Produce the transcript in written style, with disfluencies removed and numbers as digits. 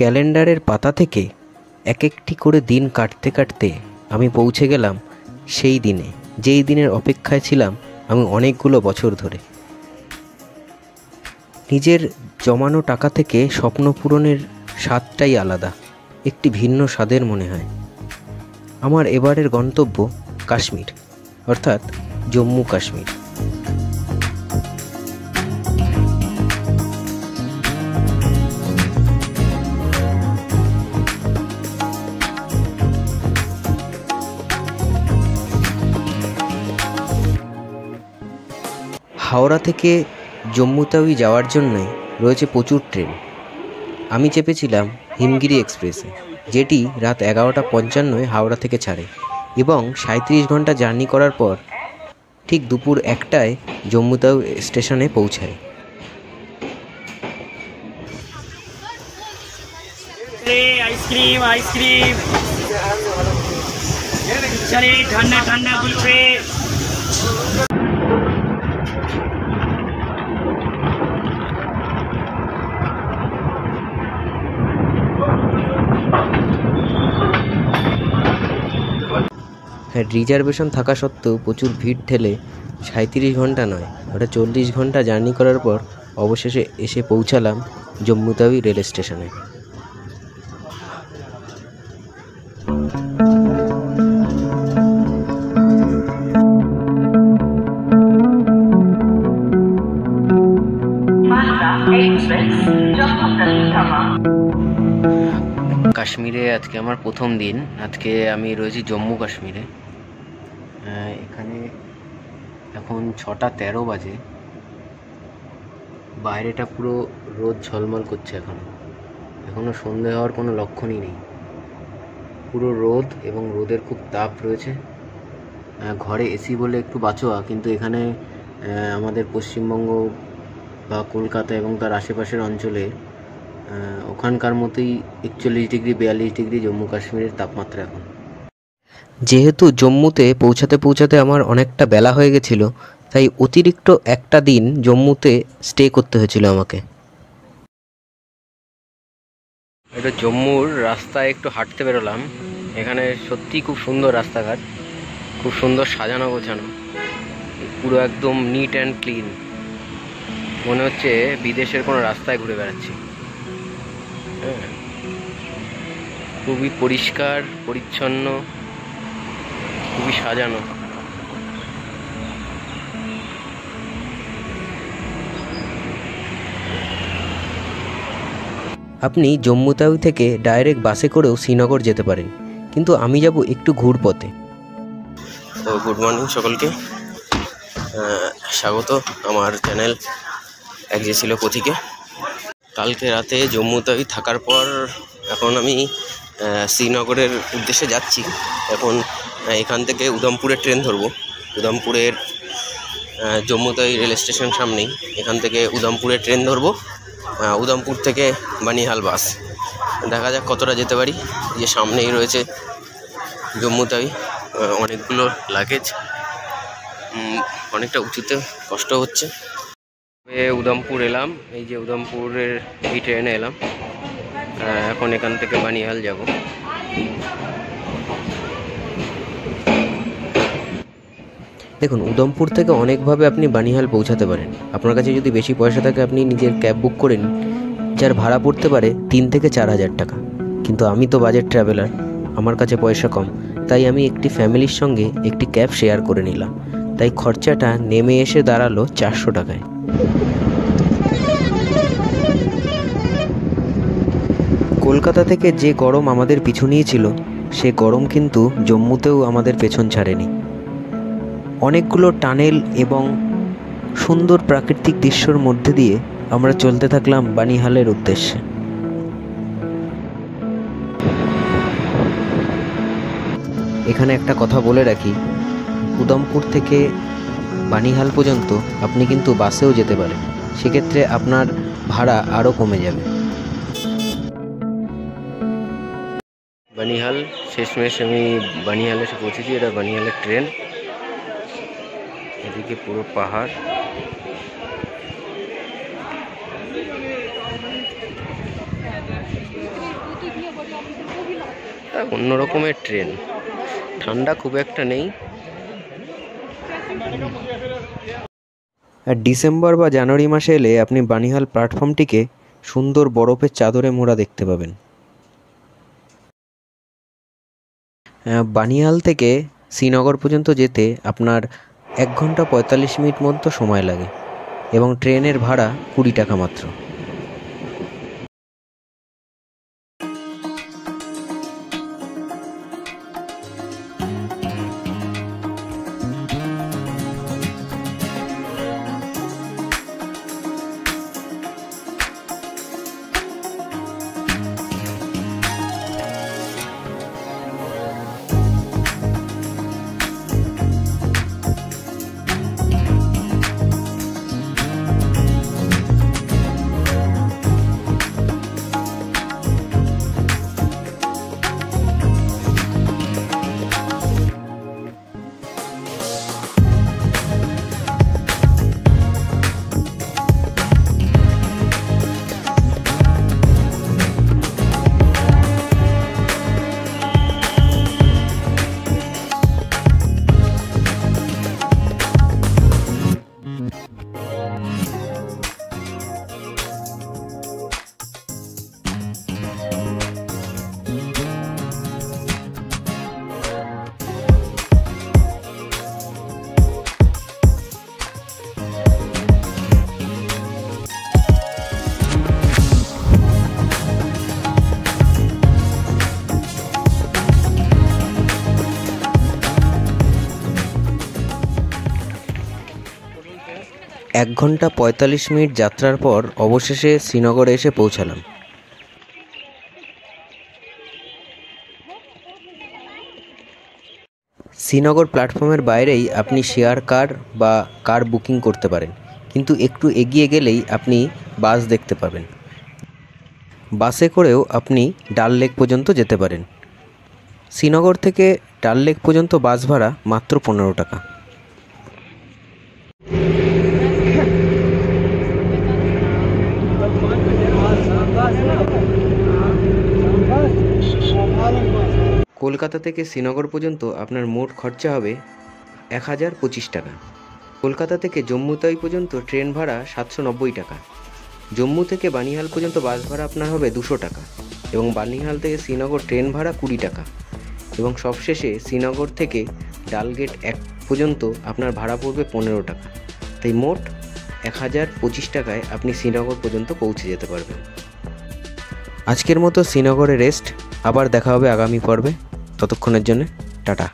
ক্যালেন্ডারের পাতা থেকে এক একটি করে দিন কাটতে কাটতে আমি পৌঁছে গেলাম সেই দিনে, যেই দিনের অপেক্ষায় ছিলাম আমি অনেকগুলো বছর ধরে। নিজের জমানো টাকা থেকে স্বপ্ন পূরণের স্বাদটাই আলাদা, একটি ভিন্ন স্বাদের মনে হয়। আমার এবারের গন্তব্য কাশ্মীর, অর্থাৎ জম্মু কাশ্মীর। হাওড়া থেকে জম্মু তাওই যাওয়ার জন্যই রয়েছে প্রচুর ট্রেন। আমি চেপেছিলাম হিমগিরি এক্সপ্রেসে, যেটি রাত 11:55 হাওড়া থেকে ছাড়ে এবং 37 ঘন্টা জার্নি করার পর ঠিক দুপুর 1টায় জম্মু তাওই স্টেশনে পৌঁছায়। आइसक्रीम आइसक्रीम चलिए ठंडा ठंडा कुल्फी। হ্যাঁ, রিজার্ভেশন থাকা সত্ত্বেও প্রচুর ভিড় ঠেলে 37 ঘন্টা নয়, ওটা 40 ঘন্টা জার্নি করার পর অবশেষে এসে পৌঁছালাম জম্মু তাওই রেল স্টেশনে। কাশ্মীরে আজকে আমার প্রথম দিন। আজকে আমি রয়েছি জম্মু কাশ্মীরে। এখানে এখন 6:13 বাজে। বাইরেটা পুরো রোদ ঝলমল করছে। এখনো সন্ধে হওয়ার কোনো লক্ষণই নেই। পুরো রোদ এবং রোদের খুব তাপ রয়েছে। ঘরে এসি বলে একটু বাঁচোয়া, কিন্তু এখানে আমাদের পশ্চিমবঙ্গ বা কলকাতা এবং তার আশেপাশের অঞ্চলে ওখানকার মতোই 41 ডিগ্রি 42 ডিগ্রি জম্মু কাশ্মীরের তাপমাত্রা এখন। যেহেতু জম্মুতে পৌঁছাতে পৌঁছাতে আমার অনেকটা বেলা হয়ে গেছিলো, তাই অতিরিক্ত একটা দিন জম্মুতে স্টে করতে হয়েছিল আমাকে। এটা জম্মুর রাস্তায় একটু হাঁটতে বেরোলাম। এখানে সত্যি খুব সুন্দর রাস্তাঘাট, খুব সুন্দর সাজানো গোছানো, পুরো একদম নিট অ্যান্ড ক্লিন। মনে হচ্ছে বিদেশের কোনো রাস্তায় ঘুরে বেড়াচ্ছি। হ্যাঁ, খুবই পরিষ্কার পরিচ্ছন্ন, খুবই সাজানো। আপনি জম্মু তাওই থেকে ডাইরেক্ট বাসে করেও শ্রীনগর যেতে পারেন, কিন্তু আমি যাব একটু ঘুরপথে। তো গুড মর্নিং সকলকে, স্বাগত আমার চ্যানেল এক যে ছিল পথিকে। কালকে রাতে জম্মু তাওই থাকার পর এখন আমি শ্রীনগরের উদ্দেশ্যে যাচ্ছি। এখন এখান থেকে উধমপুরের ট্রেন ধরবো। উধমপুরের জম্মু তাওই রেল স্টেশন সামনেই, এখান থেকে উধমপুরের ট্রেন ধরবো। উধমপুর থেকে বানিহাল বাস। দেখা যাক কতটা যেতে পারি। যে সামনেই রয়েছে জম্মু তাওই, অনেকগুলো লাগেজ, অনেকটা উঁচুতে, কষ্ট হচ্ছে। উধমপুর এলাম, এই যে উধমপুরের এই ট্রেনে এলাম। এখন এখান থেকে বানিহাল যাব। দেখুন, উধমপুর থেকে অনেকভাবে আপনি বানিহাল পৌঁছাতে পারেন। আপনার কাছে যদি বেশি পয়সা থাকে আপনি নিজের ক্যাব বুক করে নিন, যার ভাড়া পড়তে পারে 3 থেকে 4 হাজার টাকা। কিন্তু আমি তো বাজেট ট্রাভেলার, আমার কাছে পয়সা কম, তাই আমি একটি ফ্যামিলির সঙ্গে একটি ক্যাব শেয়ার করে নিলাম। তাই খরচাটা নেমে এসে দাঁড়ালো 400 টাকায়। কলকাতা থেকে যে গরম আমাদের পিছু নিয়েছিল, সে গরম কিন্তু জম্মুতেও আমাদের পেছন ছাড়েনি। অনেকগুলো টানেল এবং সুন্দর প্রাকৃতিক দৃশ্যর মধ্যে দিয়ে আমরা চলতে থাকলাম বানিহালের উদ্দেশ্যে। এখানে একটা কথা বলে রাখি, উধমপুর থেকে বানিহাল পর্যন্ত আপনি কিন্তু বাসেও যেতে পারেন, সেক্ষেত্রে আপনার ভাড়া আরও কমে যাবে। বানিহাল শেষমেশ আমি বানিহালে এসে পৌঁছেছি। এটা বানিহালের ট্রেন। এদিকে পুরো পাহাড়, এক অন্য রকমের ট্রেন, ঠান্ডা খুব একটা নেই। আর ডিসেম্বর বা জানুয়ারি মাসে এলে আপনি বানিহাল প্ল্যাটফর্মটিকে সুন্দর বরফের চাদরে মোড়া দেখতে পাবেন। বানিহাল থেকে শ্রীনগর পর্যন্ত যেতে আপনার 1 ঘন্টা 45 মিনিট মতো সময় লাগে এবং ট্রেনের ভাড়া 20 টাকা মাত্র। এক ঘন্টা 45 মিনিট যাত্রার পর অবশেষে শ্রীনগরে এসে পৌঁছালাম। শ্রীনগর প্ল্যাটফর্মের বাইরেই আপনি শেয়ার কার বা কার বুকিং করতে পারেন, কিন্তু একটু এগিয়ে গেলেই আপনি বাস দেখতে পাবেন। বাসে করেও আপনি ডাল লেক পর্যন্ত যেতে পারেন। শ্রীনগর থেকে ডাল লেক পর্যন্ত বাস ভাড়া মাত্র 15 টাকা। কলকাতা থেকে শ্রীনগর পর্যন্ত আপনার মোট খরচা হবে 1025 টাকা। কলকাতা থেকে জম্মু তাওয়াই পর্যন্ত ট্রেন ভাড়া 790 টাকা। জম্মু থেকে বানিহাল পর্যন্ত বাস ভাড়া আপনার হবে 200 টাকা এবং বানিহাল থেকে শ্রীনগর ট্রেন ভাড়া 20 টাকা এবং সবশেষে শ্রীনগর থেকে ডালগেট 1 পর্যন্ত আপনার ভাড়া পড়বে 15 টাকা। তাই মোট 1025 টাকায় আপনি শ্রীনগর পর্যন্ত পৌঁছে যেতে পারবেন। আজকের মতো শ্রীনগরে রেস্ট, আবার দেখা হবে আগামী পর্বে। ততক্ষণের জন্য টাটা।